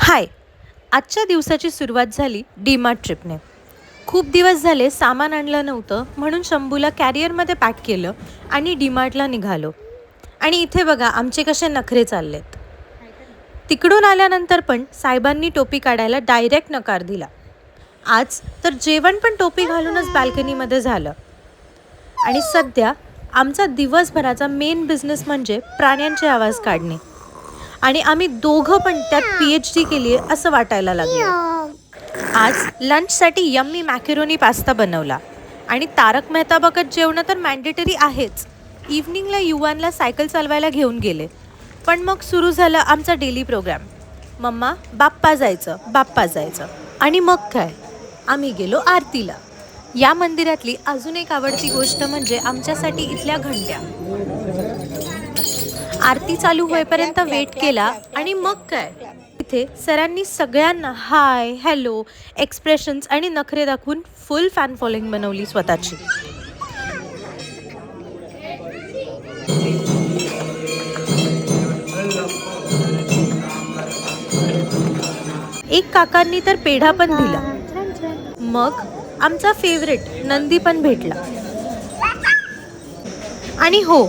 हाय. आजच्या दिवसाची सुरुवात झाली डीमार्ट ट्रिपने. खूप दिवस झाले सामान आणलं नव्हतं, म्हणून शंभूला कॅरियरमध्ये पॅक केलं आणि डीमार्टला निघालो. आणि इथे बघा आमचे कसे नखरे चाललेत. तिकडून आल्यानंतर पण साहेबांनी टोपी काढायला डायरेक्ट नकार दिला. आज तर जेवण पण टोपी घालूनच बाल्कनीमध्ये झालं. आणि सध्या आमचा दिवसभराचा मेन बिझनेस म्हणजे प्राण्यांचे आवाज काढणे. आणि आम्ही दोघं पण त्यात PhD केली आहे असं वाटायला लागलं. आज लंचसाठी यम्मी मॅकेरोनी पास्ता बनवला. आणि तारक मेहता बघत जेवणं तर मॅन्डेटरी आहेच. इव्हनिंगला युवानला सायकल चालवायला घेऊन गेले. पण मग सुरू झालं आमचा डेली प्रोग्राम. मम्मा बाप्पा जायचं, बाप्पा जायचं. आणि मग काय, आम्ही गेलो आरतीला. या मंदिरातली अजून एक आवडती गोष्ट म्हणजे आमच्यासाठी इथल्या घंट्या. आरती चालू होईपर्यंत वेट केला आणि मग काय, इथे सरांनी सगळ्यांना हाय, हॅलो, एक्सप्रेशन्स आणि नखरे दाखवून फुल फॅन फॉलोइंग बनवली स्वतःची. एक काकांनी तर पेढा पण दिला. मग आमचा फेवरेट नंदी पण भेटला. आणि हो,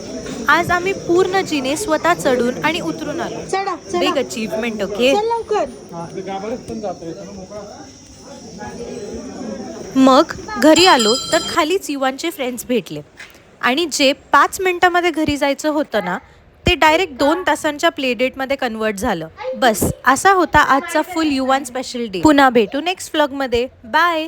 आज आम्ही पूर्ण जिने स्वतः चढून आणि उतरून आलो. Big achievement. ओके. मग घरी आलो तर खालीच युवांचे फ्रेंड्स भेटले. आणि जे 5 मिनिटामध्ये घरी जायचं होतं ना, ते डायरेक्ट 2 तासांच्या प्लेडेटमध्ये कन्वर्ट झालं. बस असा होता आजचा फुल युवान स्पेशल डे. पुन्हा भेटू नेक्स्ट व्लॉगमध्ये. बाय.